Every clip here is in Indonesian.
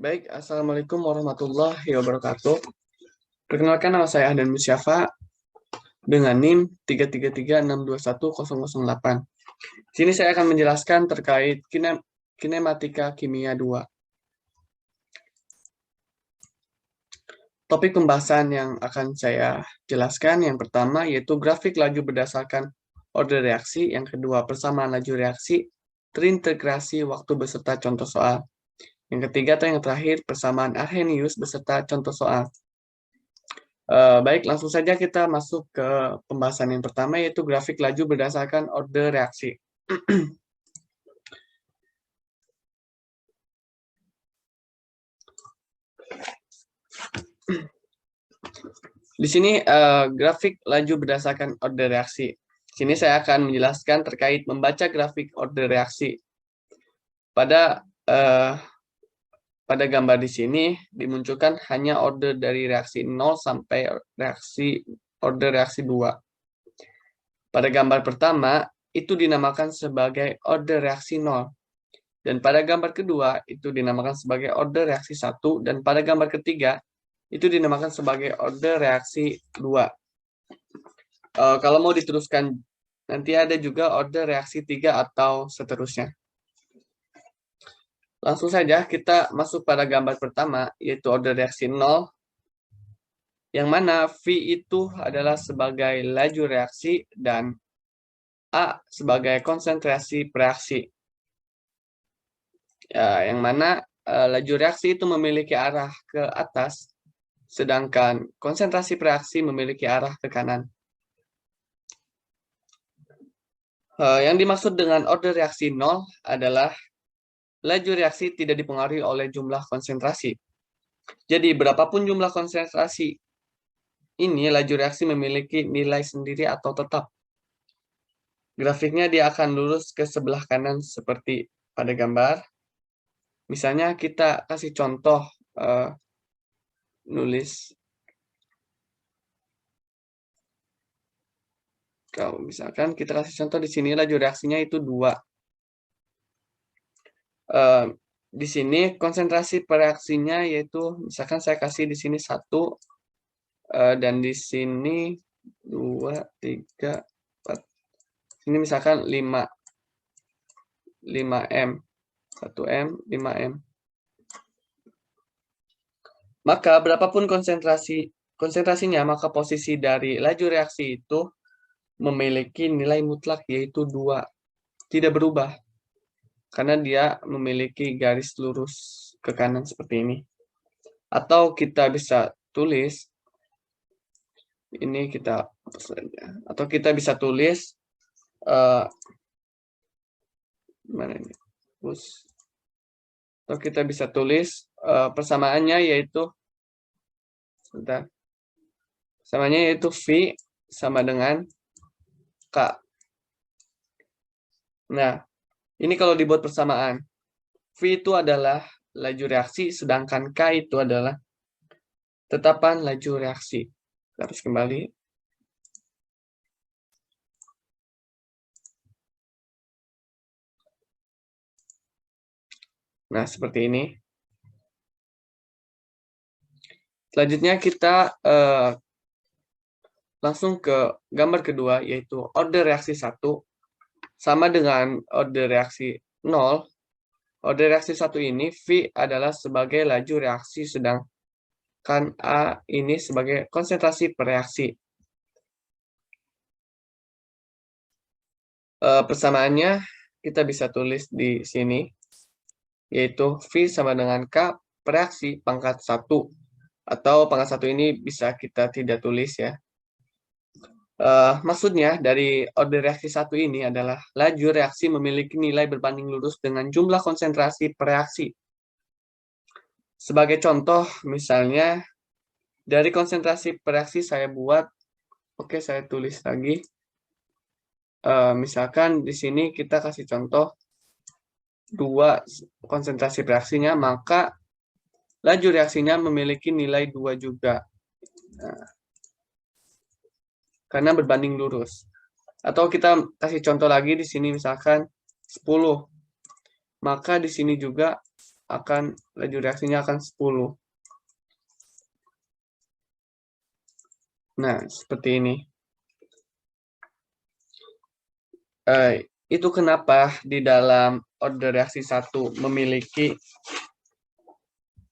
Baik, Assalamualaikum warahmatullahi wabarakatuh. Perkenalkan, nama saya Ahdan Musyafa dengan NIM 333621008. Di sini saya akan menjelaskan terkait kinematika kimia 2. Topik pembahasan yang akan saya jelaskan yang pertama yaitu grafik laju berdasarkan order reaksi, yang kedua persamaan laju reaksi, terintegrasi waktu beserta contoh soal. Yang ketiga atau yang terakhir, persamaan Arrhenius beserta contoh soal. Baik, langsung saja kita masuk ke pembahasan yang pertama, yaitu grafik laju berdasarkan order reaksi. Di sini grafik laju berdasarkan order reaksi. Di sini saya akan menjelaskan terkait membaca grafik order reaksi. Pada gambar di sini dimunculkan hanya order dari reaksi 0 sampai order reaksi 2. Pada gambar pertama itu dinamakan sebagai order reaksi 0. Dan pada gambar kedua itu dinamakan sebagai order reaksi 1. Dan pada gambar ketiga itu dinamakan sebagai order reaksi 2. Kalau mau diteruskan, nanti ada juga order reaksi 3 atau seterusnya. Langsung saja kita masuk pada gambar pertama, yaitu order reaksi 0, yang mana V itu adalah sebagai laju reaksi dan A sebagai konsentrasi reaksi. Yang mana laju reaksi itu memiliki arah ke atas, sedangkan konsentrasi reaksi memiliki arah ke kanan. Yang dimaksud dengan order reaksi 0 adalah laju reaksi tidak dipengaruhi oleh jumlah konsentrasi. Jadi, berapapun jumlah konsentrasi ini, laju reaksi memiliki nilai sendiri atau tetap. Grafiknya dia akan lurus ke sebelah kanan seperti pada gambar. Misalnya kita kasih contoh nulis. Kalau misalkan kita kasih contoh di sini laju reaksinya itu 2. Di sini konsentrasi reaksinya yaitu misalkan saya kasih di sini 1 dan di sini 2, 3, 4. Ini misalkan 5M, 1M, 5M. Maka berapapun konsentrasinya, maka posisi dari laju reaksi itu memiliki nilai mutlak yaitu 2. Tidak berubah. Karena dia memiliki garis lurus ke kanan seperti ini. Atau kita bisa tulis, ini kita hapus saja. Atau kita bisa tulis, mana ini? Atau kita bisa tulis persamaannya yaitu, persamaannya yaitu V sama dengan K. Nah, ini kalau dibuat persamaan, V itu adalah laju reaksi, sedangkan K itu adalah tetapan laju reaksi. Kita harus kembali. Nah, seperti ini. Selanjutnya kita langsung ke gambar kedua, yaitu order reaksi 1 sama dengan order reaksi 0. Order reaksi 1 ini, V adalah sebagai laju reaksi, sedangkan A ini sebagai konsentrasi reaksi. Persamaannya kita bisa tulis di sini, yaitu V sama dengan K reaksi pangkat 1. Atau pangkat 1 ini bisa kita tidak tulis ya. Maksudnya dari order reaksi 1 ini adalah laju reaksi memiliki nilai berbanding lurus dengan jumlah konsentrasi reaksi. Sebagai contoh, misalnya dari konsentrasi reaksi saya buat, saya tulis lagi. Misalkan di sini kita kasih contoh 2 konsentrasi reaksinya, maka laju reaksinya memiliki nilai 2 juga. Nah, karena berbanding lurus. Atau kita kasih contoh lagi di sini misalkan 10. Maka di sini juga laju reaksinya akan 10. Nah, seperti ini. Itu kenapa di dalam order reaksi 1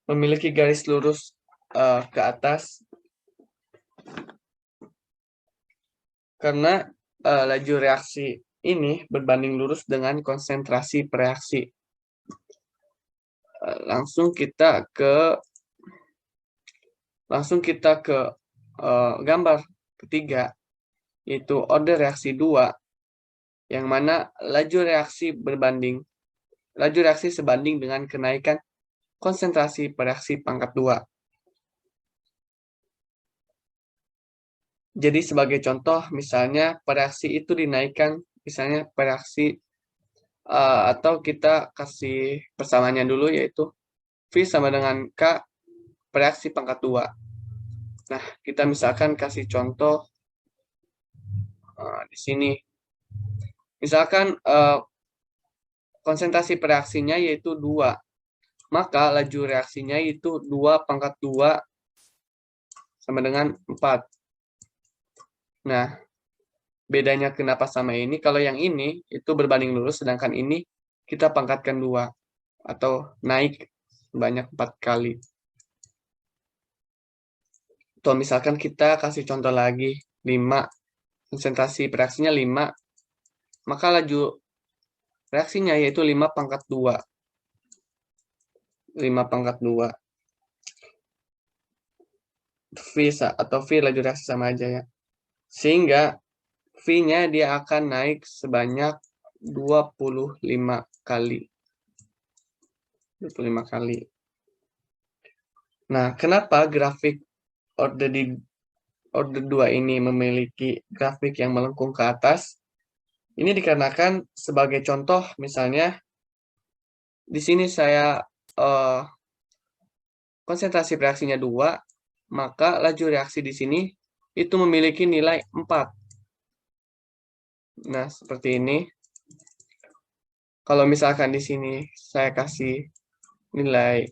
memiliki garis lurus ke atas, karena laju reaksi ini berbanding lurus dengan konsentrasi per reaksi. Langsung kita ke gambar ketiga, yaitu order reaksi 2, yang mana laju reaksi sebanding dengan kenaikan konsentrasi per reaksi pangkat 2. Jadi sebagai contoh, misalnya reaksi itu dinaikkan, misalnya reaksi, atau kita kasih persamaannya dulu, yaitu V sama dengan K reaksi pangkat 2. Nah, kita misalkan kasih contoh di sini. Misalkan konsentrasi reaksinya yaitu 2, maka laju reaksinya itu 2 pangkat 2 sama dengan 4. Nah, bedanya kenapa sama ini? Kalau yang ini itu berbanding lurus, sedangkan ini kita pangkatkan 2 atau naik sebanyak 4 kali. Atau misalkan kita kasih contoh lagi, 5, konsentrasi reaksinya 5, maka laju reaksinya yaitu 5 pangkat 2. 5 pangkat 2. V atau V laju reaksi sama aja ya. Sehingga V-nya dia akan naik sebanyak 25 kali. 25 kali. Nah, kenapa grafik order 2 ini memiliki grafik yang melengkung ke atas? Ini dikarenakan sebagai contoh, misalnya di sini saya konsentrasi reaksinya 2, maka laju reaksi di sini itu memiliki nilai 4. Nah, seperti ini. Kalau misalkan di sini saya kasih nilai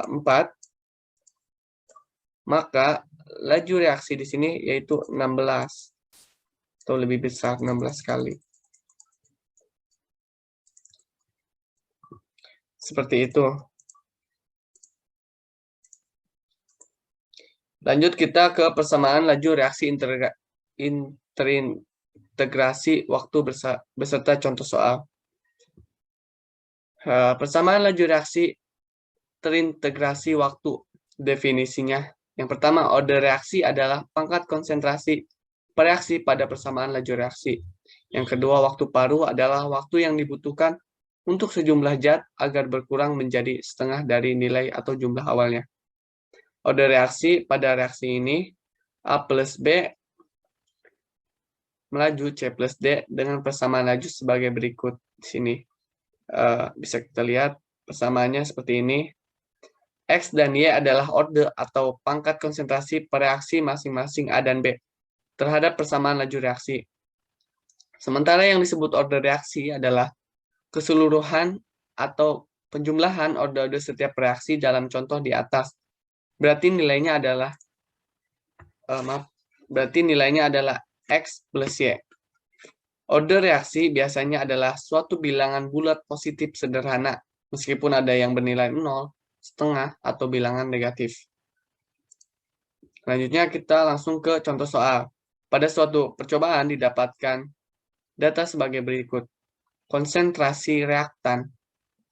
4, maka laju reaksi di sini yaitu 16 atau lebih besar, 16 kali. Seperti itu. Lanjut kita ke persamaan laju reaksi terintegrasi waktu beserta contoh soal. Persamaan laju reaksi terintegrasi waktu. Definisinya. Yang pertama, order reaksi adalah pangkat konsentrasi reaksi pada persamaan laju reaksi. Yang kedua, waktu paruh adalah waktu yang dibutuhkan untuk sejumlah zat agar berkurang menjadi setengah dari nilai atau jumlah awalnya. Order reaksi pada reaksi ini, A plus B melaju C plus D dengan persamaan laju sebagai berikut. Di sini bisa kita lihat persamaannya seperti ini. X dan Y adalah order atau pangkat konsentrasi per reaksi masing-masing A dan B terhadap persamaan laju reaksi. Sementara yang disebut order reaksi adalah keseluruhan atau penjumlahan order-order setiap reaksi dalam contoh di atas. Berarti nilainya adalah X plus Y. Order reaksi biasanya adalah suatu bilangan bulat positif sederhana, meskipun ada yang bernilai 0, setengah, atau bilangan negatif. Selanjutnya kita langsung ke contoh soal. Pada suatu percobaan didapatkan data sebagai berikut. Konsentrasi reaktan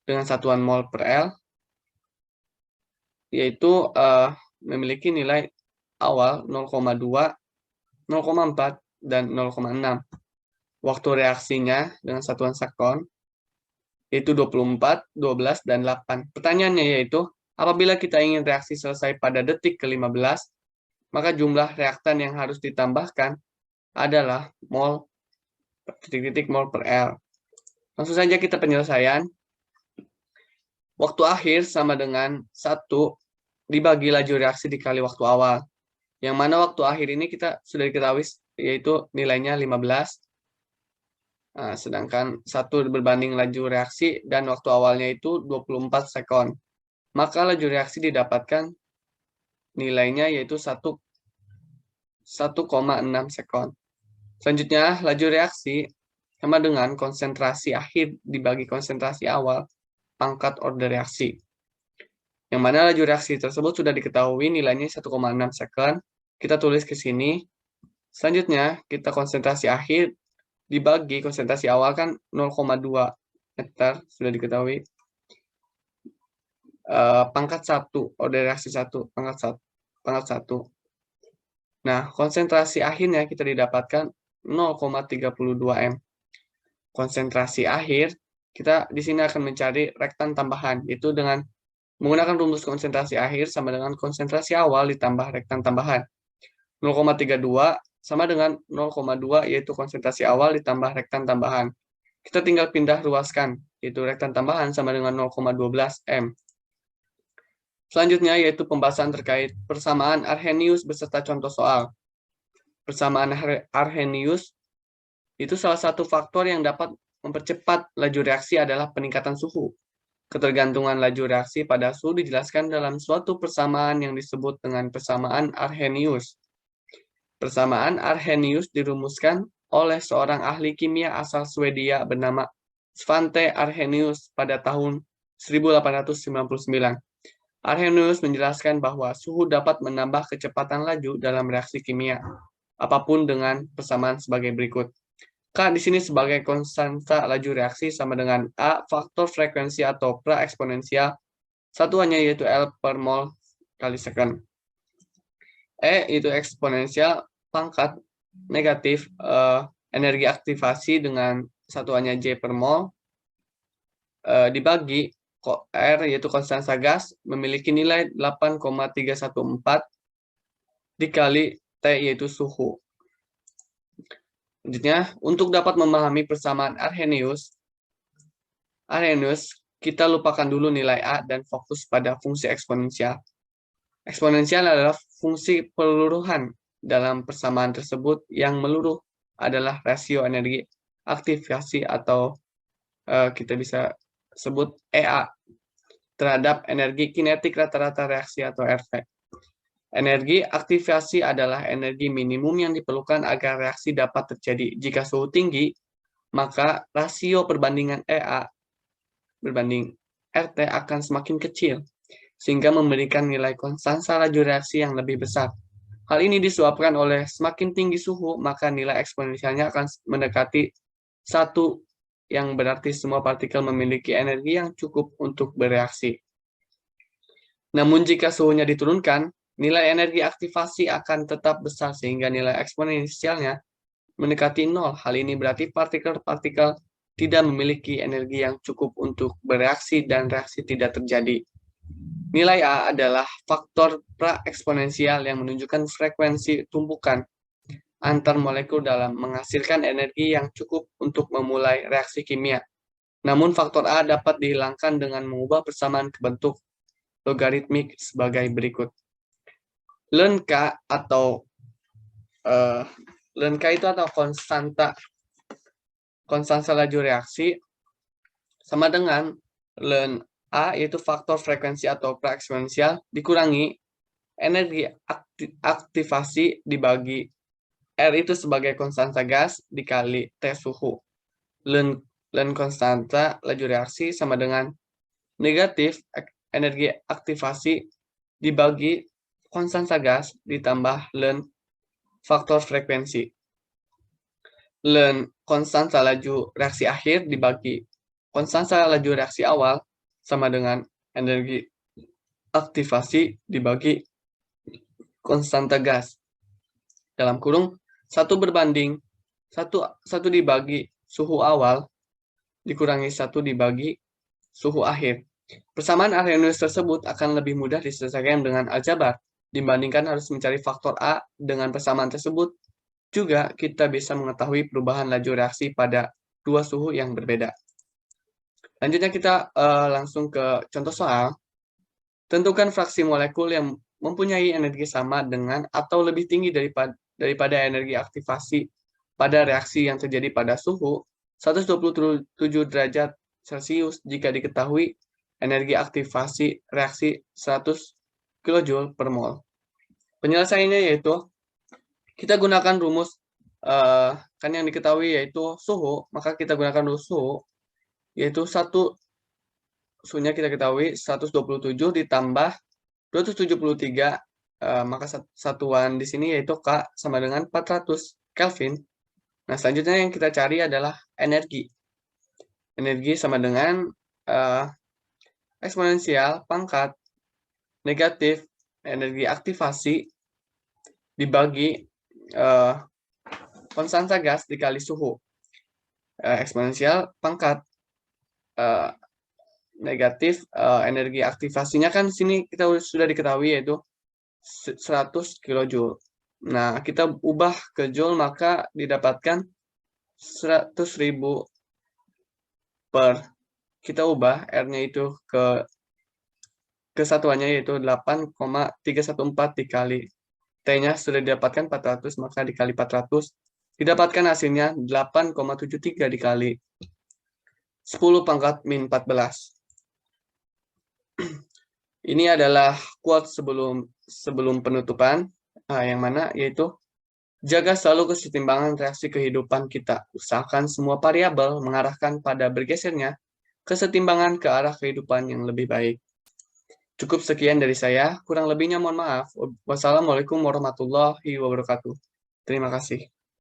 dengan satuan mol per L, yaitu memiliki nilai awal 0,2, 0,4, dan 0,6. Waktu reaksinya dengan satuan sekon, yaitu 24, 12, dan 8. Pertanyaannya yaitu, apabila kita ingin reaksi selesai pada detik ke-15, maka jumlah reaktan yang harus ditambahkan adalah mol per L. Langsung saja kita penyelesaian. Waktu akhir sama dengan 1 dibagi laju reaksi dikali waktu awal. Yang mana waktu akhir ini kita sudah diketahui yaitu nilainya 15. Sedangkan 1 berbanding laju reaksi dan waktu awalnya itu 24 sekon. maka laju reaksi didapatkan nilainya yaitu 1,6 sekon. Selanjutnya, laju reaksi sama dengan konsentrasi akhir dibagi konsentrasi awal pangkat order reaksi. Yang mana laju reaksi tersebut sudah diketahui nilainya 1,6 sekon. Kita tulis ke sini. Selanjutnya, kita konsentrasi akhir dibagi konsentrasi awal kan 0,2 meter, sudah diketahui. Pangkat 1, order reaksi 1, pangkat 1. Nah, konsentrasi akhirnya kita didapatkan 0,32 M. Konsentrasi akhir, kita di sini akan mencari rektan tambahan, yaitu dengan menggunakan rumus konsentrasi akhir sama dengan konsentrasi awal ditambah rektan tambahan. 0,32 sama dengan 0,2 yaitu konsentrasi awal ditambah rektan tambahan. Kita tinggal pindah ruaskan, yaitu rektan tambahan sama dengan 0,12 M. Selanjutnya yaitu pembahasan terkait persamaan Arrhenius beserta contoh soal. Persamaan Arrhenius itu salah satu faktor yang dapat mempercepat laju reaksi adalah peningkatan suhu. Ketergantungan laju reaksi pada suhu dijelaskan dalam suatu persamaan yang disebut dengan persamaan Arrhenius. Persamaan Arrhenius dirumuskan oleh seorang ahli kimia asal Swedia bernama Svante Arrhenius pada tahun 1899. Arrhenius menjelaskan bahwa suhu dapat menambah kecepatan laju dalam reaksi kimia, apapun dengan persamaan sebagai berikut. K di sini sebagai konstanta laju reaksi sama dengan A, faktor frekuensi atau pra-eksponensial, satuannya yaitu L per mol kali second. E itu eksponensial pangkat negatif energi aktivasi dengan satuannya J per mol, dibagi R yaitu konstanta gas memiliki nilai 8,314 dikali T yaitu suhu. Selanjutnya, untuk dapat memahami persamaan Arrhenius, kita lupakan dulu nilai A dan fokus pada fungsi eksponensial. Eksponensial adalah fungsi peluruhan dalam persamaan tersebut yang meluruh adalah rasio energi aktivasi atau kita bisa sebut EA terhadap energi kinetik rata-rata reaksi atau RT. Energi aktivasi adalah energi minimum yang diperlukan agar reaksi dapat terjadi. Jika suhu tinggi, maka rasio perbandingan EA berbanding RT akan semakin kecil, sehingga memberikan nilai konstanta laju reaksi yang lebih besar. Hal ini disebabkan oleh semakin tinggi suhu, maka nilai eksponensialnya akan mendekati 1, yang berarti semua partikel memiliki energi yang cukup untuk bereaksi. Namun jika suhunya diturunkan, nilai energi aktivasi akan tetap besar sehingga nilai eksponensialnya mendekati 0. Hal ini berarti partikel-partikel tidak memiliki energi yang cukup untuk bereaksi dan reaksi tidak terjadi. Nilai A adalah faktor pra-eksponensial yang menunjukkan frekuensi tumpukan antar molekul dalam menghasilkan energi yang cukup untuk memulai reaksi kimia. Namun faktor A dapat dihilangkan dengan mengubah persamaan ke bentuk logaritmik sebagai berikut. Ln K atau ln K itu atau konstanta laju reaksi sama dengan ln A yaitu faktor frekuensi atau pra-eksponensial dikurangi energi aktivasi dibagi R itu sebagai konstanta gas dikali T suhu. Ln konstanta laju reaksi sama dengan negatif energi aktivasi dibagi konstanta gas ditambah ln faktor frekuensi. Ln konstanta laju reaksi akhir dibagi konstanta laju reaksi awal sama dengan energi aktivasi dibagi konstanta gas. Dalam kurung 1 berbanding 1 dibagi suhu awal dikurangi 1 dibagi suhu akhir. Persamaan Arrhenius tersebut akan lebih mudah diselesaikan dengan aljabar dibandingkan harus mencari faktor A. Dengan persamaan tersebut juga kita bisa mengetahui perubahan laju reaksi pada 2 suhu yang berbeda. Lanjutnya kita langsung ke contoh soal. Tentukan fraksi molekul yang mempunyai energi sama dengan atau lebih tinggi daripada energi aktivasi pada reaksi yang terjadi pada suhu 127 derajat Celcius jika diketahui energi aktivasi reaksi 100 kJ per mol. Penyelesaiannya yaitu kita gunakan rumus kan yang diketahui yaitu suhu, maka kita gunakan rumus suhu yaitu suhunya kita ketahui 127 ditambah 273, maka satuan di sini yaitu K sama dengan 400 Kelvin. Nah, selanjutnya yang kita cari adalah energi. Energi sama dengan eksponensial pangkat negatif energi aktivasi dibagi konstanta gas dikali suhu. Eksponensial pangkat negatif energi aktivasinya kan di sini kita sudah diketahui yaitu 100 kJ. Nah, kita ubah ke joule maka didapatkan 100.000 per, kita ubah R-nya itu ke satuannya yaitu 8,314 dikali T-nya sudah didapatkan 400, maka dikali 400 didapatkan hasilnya 8,73 dikali 10 pangkat min 14. Ini adalah quote sebelum penutupan, yang mana yaitu jaga selalu kesetimbangan reaksi kehidupan kita. Usahakan semua variabel mengarahkan pada bergesernya kesetimbangan ke arah kehidupan yang lebih baik. Cukup sekian dari saya, kurang lebihnya mohon maaf. Wassalamualaikum warahmatullahi wabarakatuh. Terima kasih.